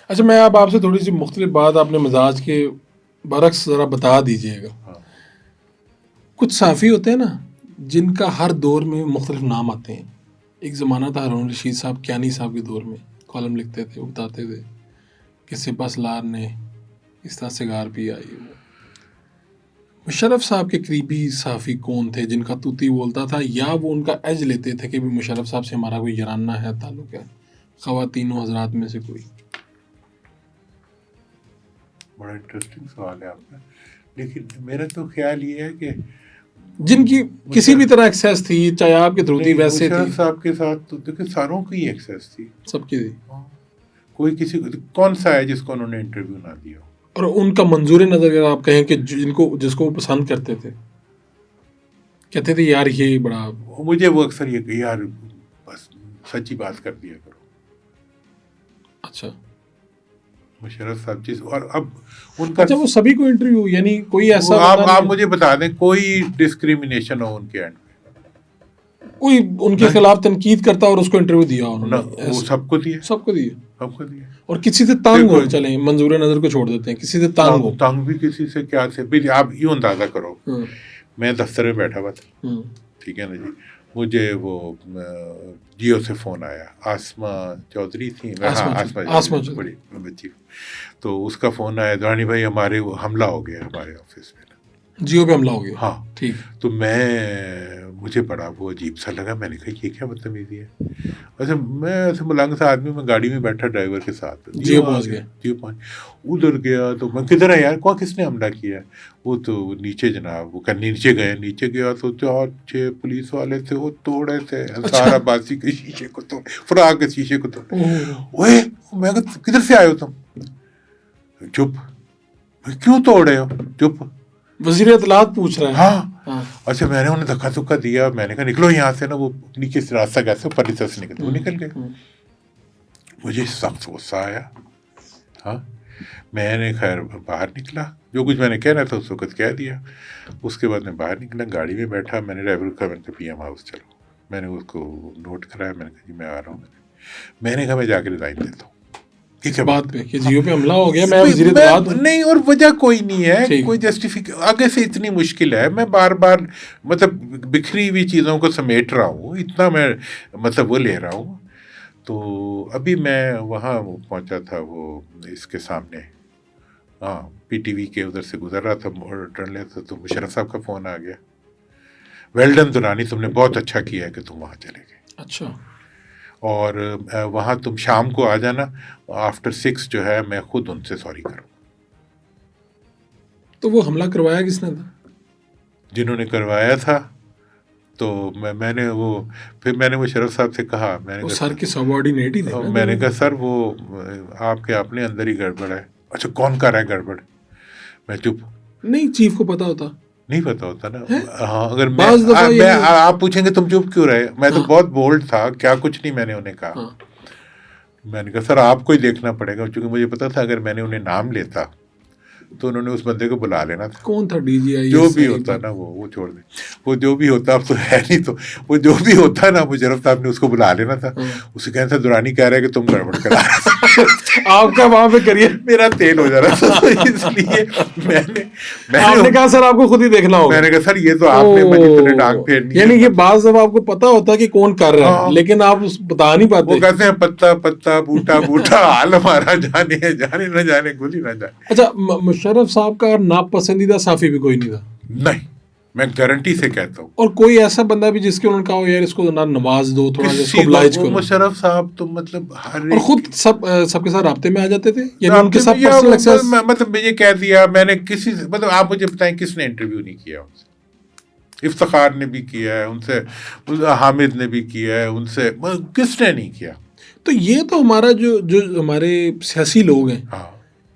اچھا میں اب آپ سے تھوڑی سی مختلف بات اپنے مزاج کے برعکس ذرا بتا دیجیے گا. کچھ صحافی ہوتے ہیں نا جن کا ہر دور میں مختلف نام آتے ہیں. ایک زمانہ تھا ہارون رشید صاحب کیانی صاحب کے دور میں کالم لکھتے تھے, وہ بتاتے تھے کہ سپہ سالار نے اس طرح سگار پی آئی. مشرف صاحب کے قریبی صحافی کون تھے جن کا طوطی بولتا تھا, یا وہ ان کا ایج لیتے تھے کہ بھی مشرف صاحب سے ہمارا کوئی یارانہ ہے, تعلق ہے, خواتین و حضرات میں سے کوئی؟ بڑا انٹرسٹنگ سوال ہے آپ کا, لیکن میرا تو خیال یہ ہے کہ جن کی کسی بھی طرح ایکسیس تھی, چاہے آپ کے تھرو تھی ویسے تھی. مشرف صاحب کے ساتھ تو دیکھیں ساروں کی ایکسیس تھی, سب کی تھی. کوئی کسی کون سا ہے جس کو انہوں نے انٹرویو نہ دیا. اور ان کا منظور نظر اگر آپ کہیں کہ جس کو وہ پسند کرتے تھے, کہتے تھے یار یہ بڑا, مجھے وہ اکثر یہ کہ یار بس سچی بات کر دیا کرو. اچھا مشرف صاحب جس, اور اب ان کا اچھا وہ سبھی کو انٹرویو, یعنی کوئی ایسا آپ مجھے بتا دیں کوئی ڈسکریمنیشن ہو ان کے اینڈ میں, کوئی ان کے خلاف تنقید کرتا اور اس کو انٹرویو دیا انہوں نے؟ وہ سب کو دیا, سب کو دیا, سب کو دیا. اور کسی سے تانگ ہو, چلیں منظور نظر کو چھوڑ دیتے ہیں, کسی سے تانگ ہو. تنگ بھی کسی سے کیا سے بھی, آپ یوں اندازہ کرو, میں دفتر میں بیٹھا ہوا تھا, ٹھیک ہے نا جی, مجھے وہ جیو سے فون آیا, آسما چودھری تھی, آسما بڑی بچی, تو اس کا فون آیا, دورانی بھائی ہمارے حملہ ہو گیا ہمارے آفس میں. جیو پہ حملہ ہو گیا؟ ہاں ٹھیک. تو مجھے بڑا وہ عجیب سا لگا, میں نے کہا یہ کیا بدتمیزی ہے. ویسے میں ایسے ملنگ سا آدمی, میں گاڑی میں بیٹھا ڈرائیور کے ساتھ, جیو پہنچ گیا, جیو پہنچ, ادھر گیا تو میں کدھر ہے یار, کس نے حملہ کیا؟ وہ تو نیچے جناب, وہ نیچے گئے, نیچے گیا تو 4-6 پولیس والے تھے, وہ توڑے تھے سارا باسی کے شیشے کو, توڑ فراغ کے شیشے کو توڑ. اوے میں کدھر سے آئے ہو تم؟ چپ, کیوں توڑے ہو؟ چپ, وزیر اطلاعات پوچھ رہے ہیں. ہاں اچھا, میں نے انہیں دھکا دھکا دیا, میں نے کہا نکلو یہاں سے نا, وہ نیچے سے راستہ کیسے اوپر سے نکلتے, وہ نکل گئے. مجھے سخت غصہ آیا. ہاں میں نے خیر باہر نکلا, جو کچھ میں نے کہنا تھا اس وقت کہہ دیا. اس کے بعد میں باہر نکلا, گاڑی میں بیٹھا, میں نے ڈرائیور کو کہا میں نے پی ایم ہاؤس چلو, میں نے اس کو نوٹ کرایا, میں نے کہا جی میں آ رہا ہوں. میں نے کہا میں جا کے ریزائن دیتا ہوں. اس بات پہ کہ جیو پہ حملہ ہو گیا, میں وزیر اطلاعات نہیں, اور وجہ کوئی نہیں ہے, کوئی جسٹیفیکیشن آگے سے اتنی مشکل ہے. میں بار بار مطلب بکھری ہوئی چیزوں کو سمیٹ رہا ہوں, اتنا میں مطلب وہ لے رہا ہوں. تو ابھی میں وہاں پہنچا تھا, وہ اس کے سامنے, ہاں پی ٹی وی کے ادھر سے گزر رہا تھا, ٹرن لے تھا, تو مشرف صاحب کا فون آ گیا, ویل ڈن دورانی, تم نے بہت اچھا کیا ہے کہ تم وہاں چلے گئے. اچھا, اور وہاں تم شام کو آ جانا, آفٹر 6 جو ہے میں خود ان سے سوری کروں. تو وہ حملہ کروایا کس نے تھا؟ جنہوں نے کروایا تھا. تو میں نے وہ پھر میں نے مشرف صاحب سے کہا, میں نے سر کے سبارڈینیٹ ہی تھے. میں نے کہا سر وہ آپ کے اپنے اندر ہی گڑبڑ ہے. اچھا کون کر رہا ہے گڑبڑ؟ میں چپ. نہیں چیف کو پتا ہوتا؟ نہیں پتا ہوتا نا. ہاں اگر میں آپ پوچھیں گے تم چپ کیوں رہے, میں تو بہت بولڈ تھا, کیا کچھ نہیں میں نے انہیں کہا. میں نے کہا سر آپ کو ہی دیکھنا پڑے گا, چونکہ مجھے پتا تھا اگر میں نے انہیں نام لیتا تو انہوں نے اس بندے کو بلا لینا تھا. کون تھا ڈی جی آئی؟ جو بھی ہوتا نا, وہ چھوڑ دیں, وہ جو بھی ہوتا, اب تو ہے نہیں, تو وہ جو بھی ہوتا نا, مشرف صاحب نے اس کو بلا لینا تھا. اسے کہنا تھا دورانی کہہ رہا ہے کہ تم گڑبڑ کرا آپ کا وہاں پہ کریے, میرا تیل ہو جا رہا تھا. اس لیے میں نے کہا سر آپ کو خود ہی دیکھنا ہوگا. میں نے کہا سر یہ تو آپ نے مجھے ٹانگ پھیرنی ہے. یعنی یہ بعض جب آپ کو پتا ہوتا ہے کہ کون کر رہا ہے, لیکن آپ بتا نہیں پاتے. وہ کہتے ہیں پتا پتا بوٹا بوٹا, حال ہمارا جانے جانے نہ جانے گلی نہ جانے. اچھا مشرف صاحب کا ناپسندیدہ صحافی بھی کوئی نہیں تھا؟ نہیں, میں گارنٹی سے کہتا ہوں. اور کوئی ایسا بندہ بھی جس کے انہوں نے کہا یار اس کو نواز دو تھوڑا, اس کو بلائج کرو؟ مشرف صاحب تو مطلب ہر اور خود سب کے ساتھ رابطے میں آ جاتے تھے, یعنی ان کے ساتھ پرسنل ایکسس. مطلب یہ کہہ دیا میں نے کسی سے, مطلب آپ مجھے بتائیں کس نے انٹرویو نہیں کیا ان سے؟ افتخار نے بھی کیا ہے ان سے, حامد نے بھی کیا ہے ان سے, کس نے نہیں کیا؟ تو یہ تو ہمارا جو ہمارے سیاسی لوگ ہیں,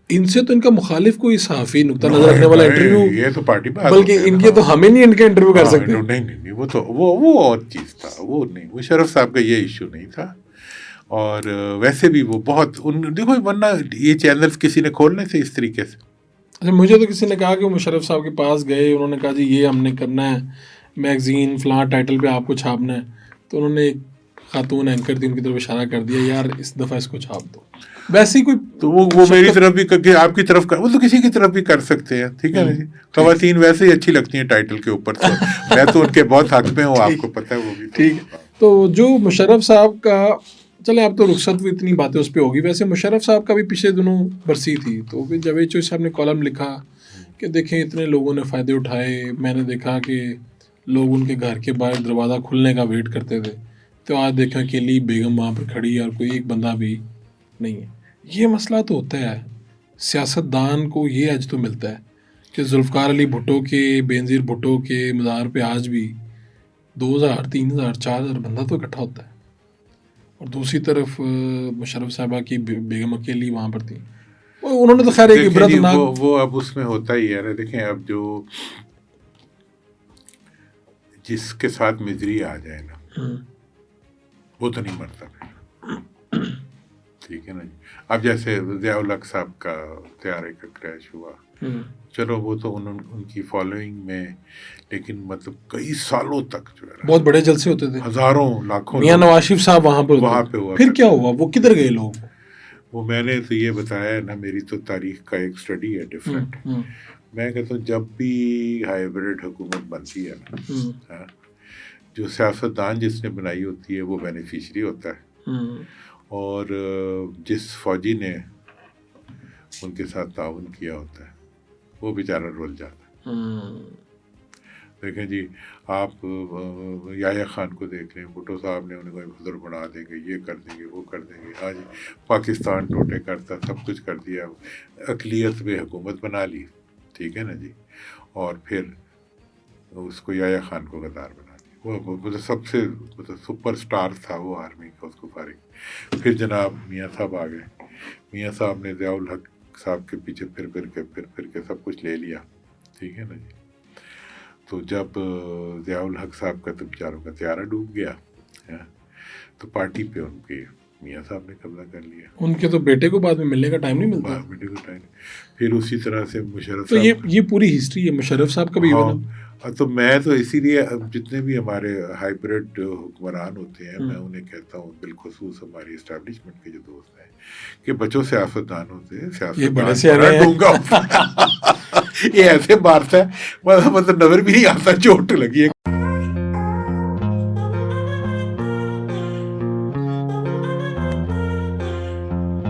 ان سے تو ان کا مخالف کوئی صحافی نقطہ نظر رکھنے والا انٹرویو, یہ تو پارٹی میں, بلکہ ان کے تو ہمیں نہیں ان کے انٹرویو کر سکتے. نہیں, وہ تو وہ اور چیز تھا, وہ نہیں, مشرف صاحب کا یہ ایشو نہیں تھا. اور ویسے بھی وہ بہت دیکھو, ورنہ یہ چینلز کسی نے کھولنے تھے اس طریقے سے. اچھا مجھے تو کسی نے کہا کہ وہ مشرف صاحب کے پاس گئے, انہوں نے کہا جی یہ ہم نے کرنا ہے, میگزین فلاں ٹائٹل پہ آپ کو چھاپنا ہے, تو انہوں نے ایک خاتون اینکر تھی ان کی طرف اشارہ کر دیا, یار اس دفعہ اس کو چھاپ دو. ویسے ہی کوئی تو وہ میری طرف بھی آپ کی طرف وہ تو کسی کی طرف بھی کر سکتے ہیں, ٹھیک ہے نا جی. خواتین ویسے ہی اچھی لگتی ہیں ٹائٹل کے اوپر, تو میں تو ان کے بہت حق میں ہوں, آپ کو پتہ ہے وہ بھی. ٹھیک ہے. تو جو مشرف صاحب کا, چلے اب تو رخصت ہوئی, اتنی باتیں اس پہ ہوگی. ویسے مشرف صاحب کا بھی پچھلے دنوں برسی تھی, تو پھر جاوید چوہدری صاحب نے کالم لکھا کہ دیکھیں اتنے لوگوں نے فائدے اٹھائے, میں نے دیکھا کہ لوگ ان کے گھر کے باہر دروازہ کھلنے کا ویٹ کرتے تھے, تو آج دیکھا اکیلی بیگم وہاں پر کھڑی ہے اور کوئی ایک بندہ بھی نہیں ہے. یہ مسئلہ تو ہوتا ہے, سیاست دان کو یہ اج تو ملتا ہے کہ ذوالفقار علی بھٹو کے, بینظیر بھٹو کے مزار پہ آج بھی 2000 3000 4000 بندہ تو اکٹھا ہوتا ہے, اور دوسری طرف مشرف صاحبہ کی بیگم اکیلی وہاں پر تھی. انہوں نے تو خیر ایک عبرت ناک, وہ اب اس میں ہوتا ہی ہے. دیکھیں اب جو جس کے ساتھ مزری آ جائے نا وہ تو نہیں مرتا پھر, ٹھیک ہے نا جی. اب جیسے ضیاء الحق صاحب کا طیارے کا کریش ہوا, چلو وہ تو ان کی فالوئنگ میں, لیکن مطلب کئی سالوں تک جو ہے بہت بڑے جلسے ہوتے تھے, ہزاروں لاکھوں. میاں نواز شریف صاحب وہاں پہ ہوا. پھر کیا ہوا, وہ کدھر گئے لوگ؟ وہ میں نے تو یہ بتایا نا, میری تو تاریخ کا ایک اسٹڈی ہے ڈفرینٹ. میں کہتا ہوں جب بھی ہائیبرڈ حکومت بنتی ہے نا, جو سیاست دان جس نے بنائی ہوتی ہے وہ بینیفیشری ہوتا ہے, اور جس فوجی نے ان کے ساتھ تعاون کیا ہوتا ہے وہ بیچارہ رول جاتا ہے. دیکھیں جی, آپ یحییٰ خان کو دیکھ لیں, بھٹو صاحب نے انہیں کوئی حضر بنا دیں گے, یہ کر دیں گے, وہ کر دیں گے. آج پاکستان ٹوٹے کرتا, سب کچھ کر دیا, اقلیت پہ حکومت بنا لی, ٹھیک ہے نا جی. اور پھر اس کو یحییٰ خان کو غدار بنا دیا. وہ مطلب سب سے سپر اسٹار تھا وہ آرمی کا, اس کو فارغ. پھر جناب میاں صاحب آ گئے. میاں صاحب نے ضیاء الحق صاحب کے پیچھے پھر کے سب کچھ لے لیا, ٹھیک ہے نا جی. تو جب ضیاء الحق صاحب کا تو بیچاروں کا طیارہ ڈوب گیا, تو پارٹی پہ ان کے میاں صاحب نے قبضہ کر لیا. ان کے تو بیٹے کو بعد میں ملنے کا ٹائم نہیں ملتا. بیٹے کو ٹائم. پھر اسی طرح سے مشرف تو یہ پوری ہسٹری ہے مشرف صاحب کا بھی. تو میں تو اسی لیے جتنے بھی ہمارے ہائیبرڈ حکمران ہوتے ہیں, میں انہیں کہتا ہوں بالخصوص ہماری اسٹیبلشمنٹ کے جو دوست ہیں, کہ بچوں سیاست دان ہوتے ہیں, سیاست ڈونگا یہ ایسے مارتا ہے, مطلب نظر بھی نہیں آتا, چوٹ لگی ہے.